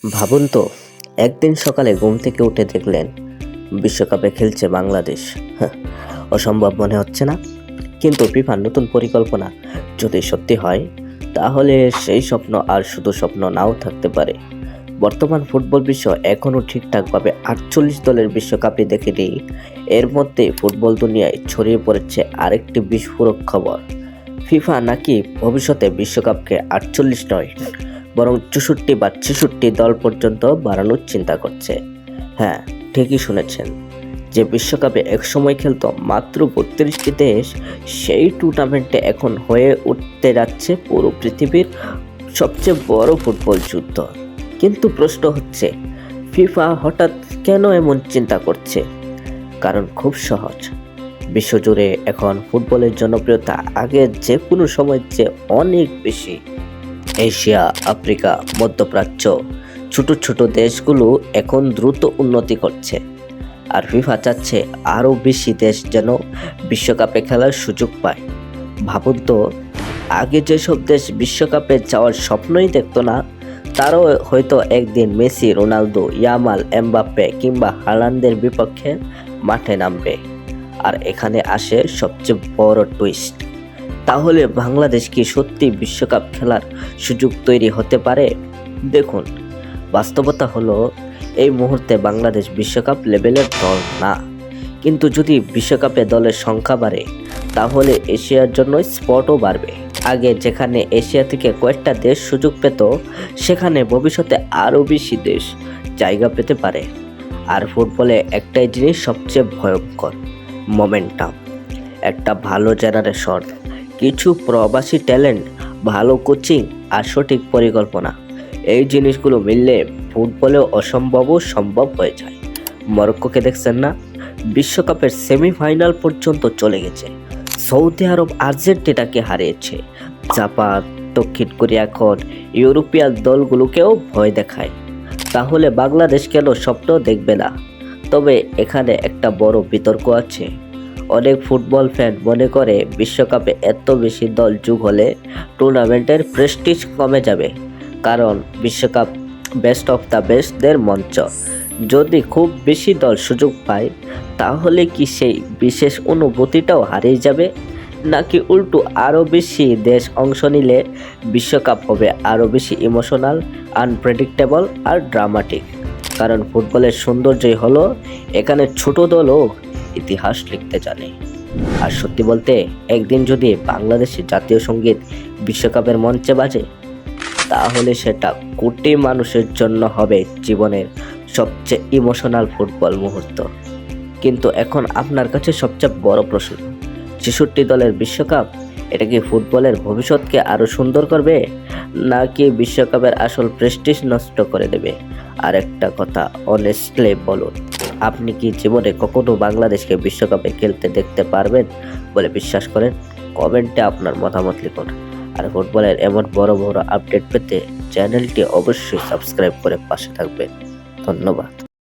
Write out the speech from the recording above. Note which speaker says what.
Speaker 1: ভাবুন তো, একদিন সকালে ঘুম থেকে উঠে দেখলেন বিশ্বকাপে খেলছে বাংলাদেশ। অসম্ভব মনে হচ্ছে না? কিন্তু ফিফার নতুন পরিকল্পনা যদি সত্যি হয়, তাহলে সেই স্বপ্ন আর শুধু স্বপ্ন নাও থাকতে পারে। বর্তমান ফুটবল বিশ্ব এখনও ঠিকঠাকভাবে 48 দলের বিশ্বকাপই দেখেনি। এর মধ্যে ফুটবল দুনিয়ায় ছড়িয়ে পড়েছে আরেকটি বিস্ফোরক খবর। ফিফা নাকি ভবিষ্যতে বিশ্বকাপকে 48 নয়, বরং 64 বা 66 দল পর্যন্ত বাড়ানোর চিন্তা করছে। হ্যাঁ, ঠিকই শুনেছেন, যে বিশ্বকাপে একসময় খেলতো মাত্র 32টি দেশ, সেই টুর্নামেন্টে এখন হয়ে উঠতে যাচ্ছে পুরো পৃথিবীর সবচেয়ে বড় ফুটবল যুদ্ধ। কিন্তু প্রশ্ন হচ্ছে, ফিফা হঠাৎ কেন এমন চিন্তা করছে? কারণ খুব সহজ, বিশ্বজুড়ে এখন ফুটবলের জনপ্রিয়তা আগের যে কোনো সময়ের চেয়ে অনেক বেশি। এশিয়া, আফ্রিকা, মধ্যপ্রাচ্য ছোট ছোট দেশগুলো এখন দ্রুত উন্নতি করছে, আর ফিফা চাচ্ছে আরও বেশি দেশ যেন বিশ্বকাপে খেলার সুযোগ পায়। ভাবুন তো, আগে যেসব দেশ বিশ্বকাপে যাওয়ার স্বপ্নই দেখতো না, তারাও হয়তো একদিন মেসি, রোনালদো, ইয়ামাল, এমবাপ্পে কিংবা হালান্ডের বিপক্ষে মাঠে নামবে। আর এখানে আসে সবচেয়ে বড় টুইস্ট, তাহলে বাংলাদেশ কি সত্যি বিশ্বকাপ খেলার সুযোগ তৈরি হতে পারে? দেখুন, বাস্তবতা হলো এই মুহূর্তে বাংলাদেশ বিশ্বকাপ লেভেলের দল না, কিন্তু যদি বিশ্বকাপে দলের সংখ্যা বাড়ে, তাহলে এশিয়ার জন্য স্পটও বাড়বে। আগে যেখানে এশিয়া থেকে কয়েকটা দেশ সুযোগ পেত, সেখানে ভবিষ্যতে আরও বেশি দেশ জায়গা পেতে পারে। আর ফুটবলে একটাই জিনিস সবচেয়ে ভয়ঙ্কর, মোমেন্টাম। একটা ভালো জেনারেশন, কিছু প্রবাসী ট্যালেন্ট, ভালো কোচিং আর সঠিক পরিকল্পনা, এই জিনিসগুলো মিললে ফুটবলেও অসম্ভবও সম্ভব হয়ে যায়। মরক্কোকে দেখছেন না? বিশ্বকাপের সেমিফাইনাল পর্যন্ত চলে গেছে। সৌদি আরব আর্জেন্টিনাকে হারিয়েছে। জাপান, দক্ষিণ কোরিয়া এখন ইউরোপিয়ান দলগুলোকেও ভয় দেখায়। তাহলে বাংলাদেশ কেন স্বপ্ন দেখবে না? তবে এখানে একটা বড় বিতর্ক আছে। অনেক ফুটবল ফ্যান মনে করে বিশ্বকাপে এত বেশি দল যোগ হলে টুর্নামেন্টের প্রেস্টিজ কমে যাবে, কারণ বিশ্বকাপ বেস্ট অফ দ্য বেস্টদের মঞ্চ। যদি খুব বেশি দল সুযোগ পায়, তাহলে কি সেই বিশেষ অনুভূতিটাও হারিয়ে যাবে? নাকি উল্টো আরও বেশি দেশ অংশ নিলে বিশ্বকাপ হবে আরও বেশি ইমোশনাল, আনপ্রেডিক্টেবল আর ড্রামাটিক? কারণ ফুটবলের সৌন্দর্যই হলো এখানে ছোট দলও ইতিহাস লিখতে জানে। আর সত্যি বলতে, একদিন যদি বাংলাদেশের জাতীয় সঙ্গীত বিশ্বকাপের মঞ্চে বাজে, তাহলে সেটা কোটি মানুষের জন্য হবে জীবনের সবচেয়ে ইমোশনাল ফুটবল মুহূর্ত। কিন্তু এখন আপনার কাছে সবচেয়ে বড় প্রশ্ন, 66 দলের বিশ্বকাপ, এটা কি ফুটবলের ভবিষ্যৎকে আরও সুন্দর করবে, নাকি বিশ্বকাপের আসল প্রেস্টিজ নষ্ট করে দেবে? আর একটা কথা অনেস্টলি বলুন, আপনি কি জীবনে কখনো বাংলাদেশকে বিশ্বকাপে খেলতে দেখতে পারবেন বলে বিশ্বাস করেন? কমেন্টে আপনার মতামত লিখুন। আর ফুটবলের এমন বড় বড় আপডেট পেতে চ্যানেলটি অবশ্যই সাবস্ক্রাইব করে পাশে থাকবেন। ধন্যবাদ।